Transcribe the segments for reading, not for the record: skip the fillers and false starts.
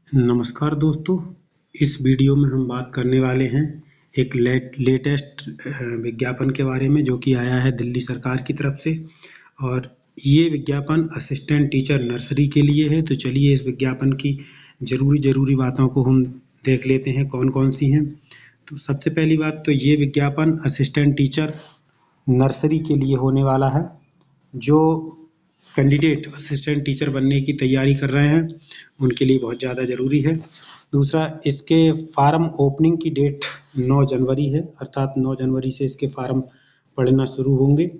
नमस्कार दोस्तों, इस वीडियो में हम बात करने वाले हैं एक लेटेस्ट विज्ञापन के बारे में जो कि आया है दिल्ली सरकार की तरफ से। और ये विज्ञापन असिस्टेंट टीचर नर्सरी के लिए है। तो चलिए इस विज्ञापन की ज़रूरी बातों को हम देख लेते हैं कौन कौन सी हैं। तो सबसे पहली बात तो ये विज्ञापन असिस्टेंट टीचर नर्सरी के लिए होने वाला है। जो कैंडिडेट असिस्टेंट टीचर बनने की तैयारी कर रहे हैं उनके लिए बहुत ज़्यादा ज़रूरी है। दूसरा, इसके फार्म ओपनिंग की डेट 9 जनवरी है, अर्थात 9 जनवरी से इसके फार्म पड़ना शुरू होंगे।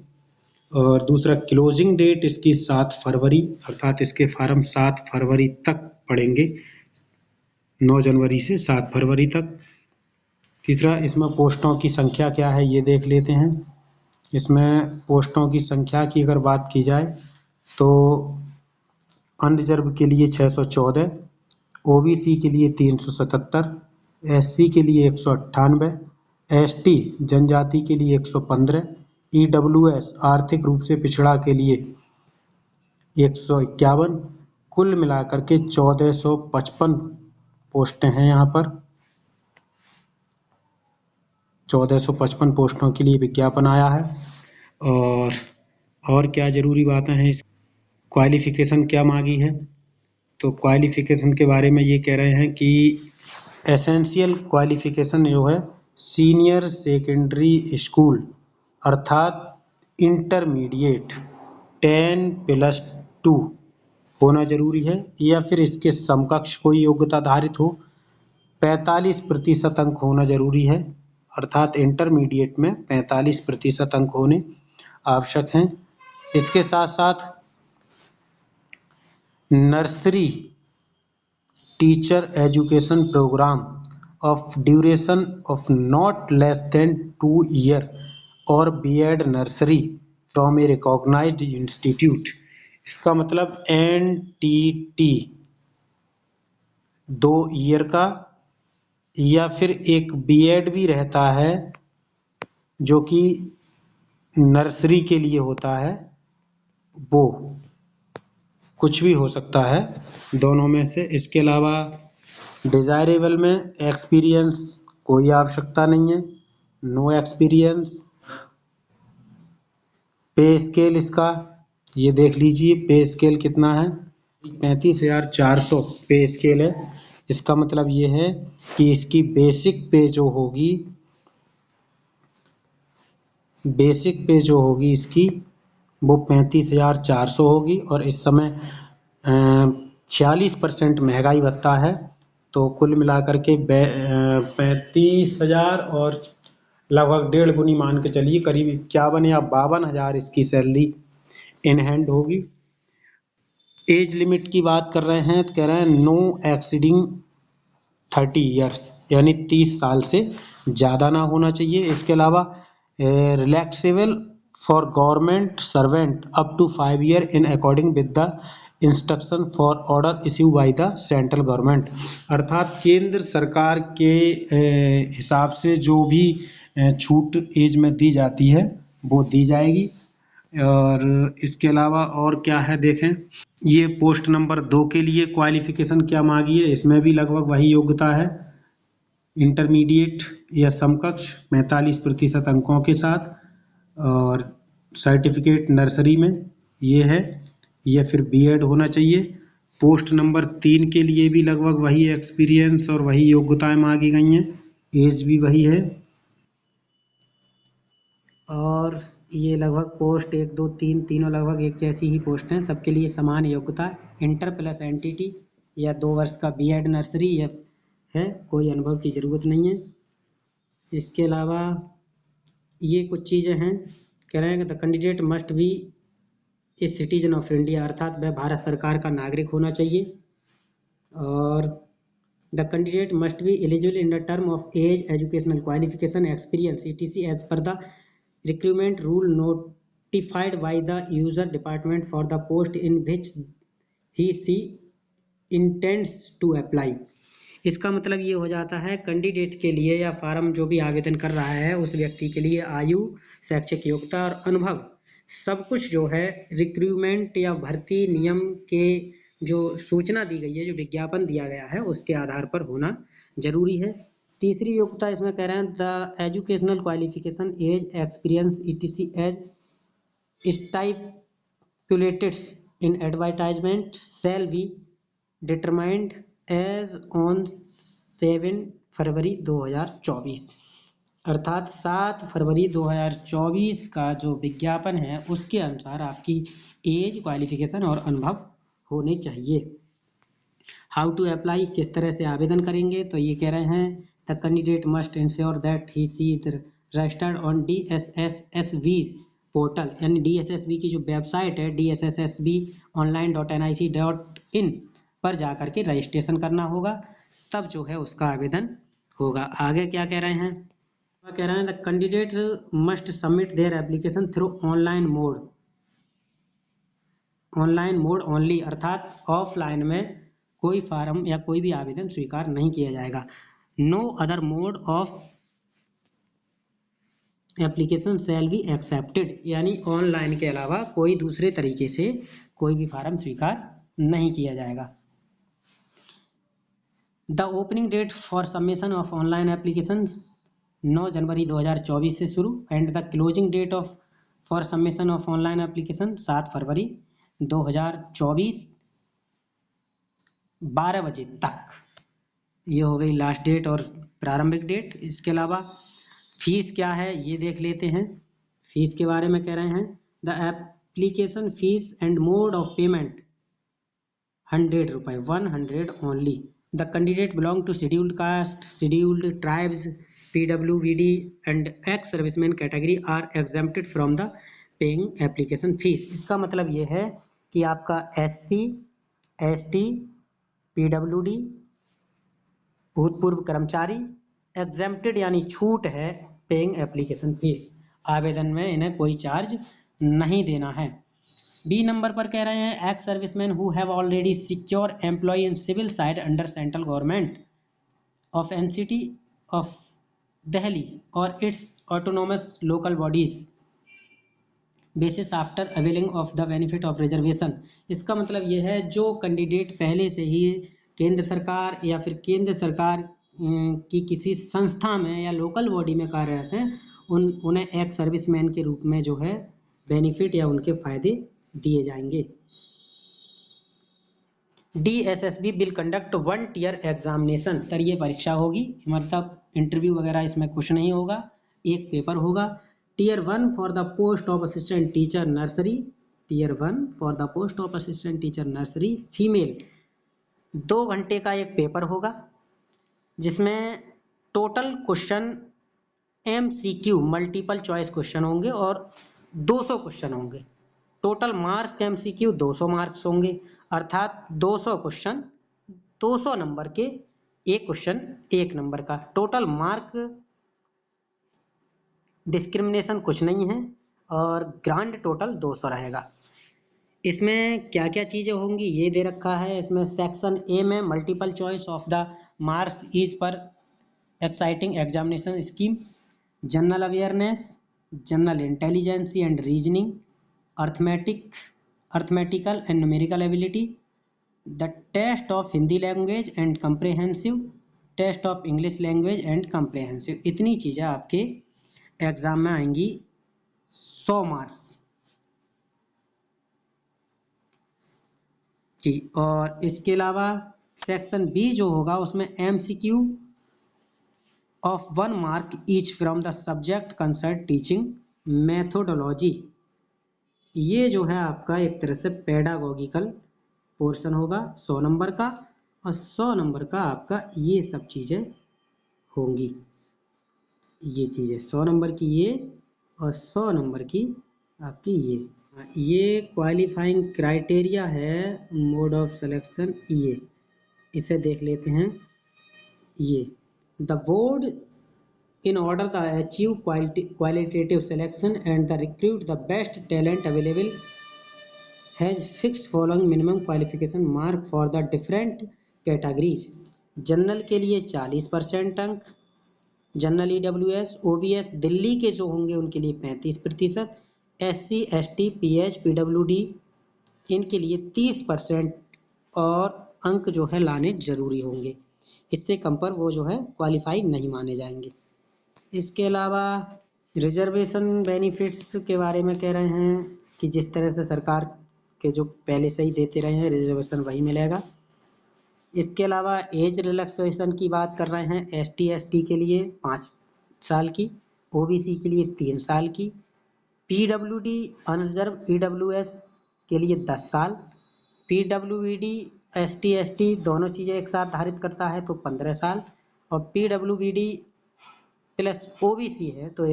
और दूसरा, क्लोजिंग डेट इसकी 7 फरवरी, अर्थात इसके फार्म 7 फरवरी तक पड़ेंगे, 9 जनवरी से 7 फरवरी तक। तीसरा, इसमें पोस्टों की संख्या क्या है ये देख लेते हैं। इसमें पोस्टों की संख्या की अगर बात की जाए तो अनरिजर्व के लिए 614, ओबीसी के लिए 377, एससी के लिए 198, एसटी जनजाति के लिए 115, ईडब्ल्यूएस आर्थिक रूप से पिछड़ा के लिए 151, कुल मिलाकर के 1455 पोस्टें हैं। यहाँ पर 1455 पोस्टों के लिए विज्ञापन आया है। और क्या ज़रूरी बातें हैं, इस क्वालिफ़िकेशन क्या मांगी है। तो क्वालिफ़िकेशन के बारे में ये कह रहे हैं कि एसेंशियल क्वालिफ़िकेशन जो है सीनियर सेकेंडरी स्कूल अर्थात इंटरमीडिएट 10+2 होना जरूरी है, या फिर इसके समकक्ष कोई योग्यता आधारित हो। 45% अंक होना जरूरी है, अर्थात इंटरमीडिएट में 45% अंक होने आवश्यक हैं। इसके साथ साथ nursery teacher education program of duration of not less than 2 year और BEd nursery from a recognized institute. इसका मतलब एनटीटी 2 ईयर का, या फिर एक बीएड भी रहता है जो कि नर्सरी के लिए होता है, वो कुछ भी हो सकता है दोनों में से। इसके अलावा डिज़ायरेबल में एक्सपीरियंस कोई आवश्यकता नहीं है, नो एक्सपीरियंस। पे स्केल इसका ये देख लीजिए, पे स्केल कितना है, 35,400 पे स्केल है। इसका मतलब ये है कि इसकी बेसिक पे जो होगी इसकी वो 35,400 होगी। और इस समय 46% महंगाई भत्ता है, तो कुल मिलाकर के 35,000 और लगभग 1.5 गुनी मान के चलिए, करीब 51 या 52,000 इसकी सैलरी इन हैंड होगी। एज लिमिट की बात कर रहे हैं तो कह रहे हैं नो एक्सीडिंग 30 ईयर्स, यानी 30 साल से ज़्यादा ना होना चाहिए। इसके अलावा relaxable for government servant up to 5 year in according with the instruction for order issue by the central government, अर्थात केंद्र सरकार के हिसाब से जो भी छूट एज में दी जाती है वो दी जाएगी। और इसके अलावा और क्या है देखें, ये पोस्ट नंबर 2 के लिए क्वालिफिकेशन क्या मांगी है, इसमें भी लगभग वही योग्यता है, इंटरमीडिएट या समकक्ष 45% अंकों के साथ, और सर्टिफिकेट नर्सरी में ये है, या फिर बीएड होना चाहिए। पोस्ट नंबर 3 के लिए भी लगभग वही एक्सपीरियंस और वही योग्यताएं मांगी गई हैं, एज भी वही है। और ये लगभग पोस्ट 1, 2, 3 तीनों लगभग एक जैसी ही पोस्ट हैं, सबके लिए समान योग्यता, इंटर प्लस एनटीटी या 2 वर्ष का बीएड नर्सरी है, कोई अनुभव की ज़रूरत नहीं है। इसके अलावा ये कुछ चीज़ें हैं, कह रहे हैं कि the candidate must be a citizen of India, अर्थात वह भारत सरकार का नागरिक होना चाहिए। और the candidate must be eligible in the term of age, educational qualification, experience etc as per the recruitment rule notified by the user department for the post in which he she intends to apply. इसका मतलब ये हो जाता है candidate के लिए या farm जो भी आवेदन कर रहा है उस व्यक्ति के लिए आयु, शैक्षिक योग्यता और अनुभव सब कुछ जो है रिक्रूटमेंट या भर्ती नियम के जो सूचना दी गई है, जो विज्ञापन दिया गया है, उसके आधार पर होना जरूरी है। तीसरी योग्यता इसमें कह रहे हैं the educational qualification as experience etc as stipulated in advertisement shall be determined as on 7 फरवरी 2024। अर्थात 7 फरवरी 2024 का जो विज्ञापन है उसके अनुसार आपकी एज, क्वालिफिकेशन और अनुभव होने चाहिए। हाउ टू अप्लाई, किस तरह से आवेदन करेंगे, तो ये कह रहे हैं the candidate must ensure that he she is registered on DSSSB portal, यानी DSSB की जो वेबसाइट है DSSSB online.nic.in पर जाकर के रजिस्ट्रेशन करना होगा, तब जो है उसका आवेदन होगा। आगे क्या कह रहे हैं, कह रहे हैं the candidate must submit their application through online mode only, अर्थात ऑफलाइन में कोई फार्म या कोई भी आवेदन स्वीकार नहीं किया जाएगा। No other mode of application shall be accepted, यानी ऑनलाइन के अलावा कोई दूसरे तरीके से कोई भी फार्म स्वीकार नहीं किया जाएगा। The opening date for submission of online application 9 जनवरी 2024 से शुरू and the closing date for submission of online application 7 फरवरी 2024 12 बजे तक। ये हो गई लास्ट डेट और प्रारंभिक डेट। इसके अलावा फीस क्या है ये देख लेते हैं। फीस के बारे में कह रहे हैं the application fees and mode of payment 100 रुपये, 100 only. The candidate belong to scheduled caste, scheduled tribes, PWBD and ex serviceman category are exempted from the paying application fees. इसका मतलब ये है कि आपका SC, ST, PWD, भूतपूर्व कर्मचारी exempted यानी छूट है पेइंग एप्लीकेशन फीस, आवेदन में इन्हें कोई चार्ज नहीं देना है। बी नंबर पर कह रहे हैं ex serviceman who have already secure employ in civil side under central government of NCT of Delhi और its autonomous local bodies basis after availing of the benefit of reservation. इसका मतलब ये है जो कैंडिडेट पहले से ही केंद्र सरकार या फिर केंद्र सरकार की किसी संस्था में या लोकल बॉडी में कार्यरत हैं, उन्हें एक्स सर्विसमैन के रूप में जो है बेनिफिट या उनके फ़ायदे दिए जाएंगे। DSSB will conduct 1 tier examination, तरीय परीक्षा होगी, मतलब इंटरव्यू वगैरह इसमें कुछ नहीं होगा, एक पेपर होगा। Tier 1 for the post of assistant teacher nursery, tier 1 for the post of assistant teacher nursery female, 2 घंटे का एक पेपर होगा जिसमें total question MCQ multiple choice question होंगे और 200 क्वेश्चन होंगे। टोटल मार्क्स MCQ 200 मार्क्स होंगे, अर्थात 200 क्वेश्चन 200 नंबर के, एक क्वेश्चन 1 नंबर का। टोटल मार्क डिस्क्रिमिनेशन कुछ नहीं है और ग्रांड टोटल 200 रहेगा। इसमें क्या क्या चीज़ें होंगी ये दे रखा है। इसमें सेक्शन A में multiple choice of the marks is पर exciting examination scheme, general awareness, general intelligency and reasoning, arithmetical and numerical ability, the test of Hindi language and comprehensive, test of English language and comprehensive. इतनी चीज़ें आपके exam में आएंगी 100 marks की। और इसके अलावा सेक्शन B जो होगा उसमें MCQ of 1 mark each from the subject concern teaching methodology. ये जो है आपका एक तरह से पेडागोगिकल पोर्शन होगा 100 नंबर का, और 100 नंबर का आपका ये सब चीज़ें होंगी। ये चीज़ें 100 नंबर की ये और 100 नंबर की आपकी ये क्वालिफाइंग क्राइटेरिया है। मोड ऑफ सिलेक्शन ये इसे देख लेते हैं। ये the board in order to achieve qualitative selection and the recruit the best talent available has fixed following minimum qualification mark for the different categories। General के लिए 40% अंक, जनरल EWS OBS दिल्ली के जो होंगे उनके लिए 35%, SC ST PH PWD इनके लिए 30% और अंक जो है लाने जरूरी होंगे। इससे कम पर वो जो है क्वालिफाई नहीं माने जाएंगे। इसके अलावा रिजर्वेशन बेनिफिट्स के बारे में कह रहे हैं कि जिस तरह से सरकार के जो पहले से ही देते रहे हैं रिजर्वेशन वही मिलेगा। इसके अलावा एज रिलैक्सेशन की बात कर रहे हैं। ST ST के लिए 5 साल की, OBC के लिए 3 साल की, PWD अनरिजर्व EWS के लिए 10 साल, PWBD ST ST दोनों चीज़ें एक साथ धारित करता है तो 15 साल, और PWBD प्लस OBC है तो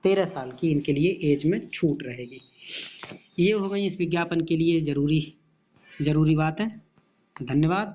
13 साल की इनके लिए एज में छूट रहेगी। ये हो गई इस विज्ञापन के लिए ज़रूरी बात है। धन्यवाद।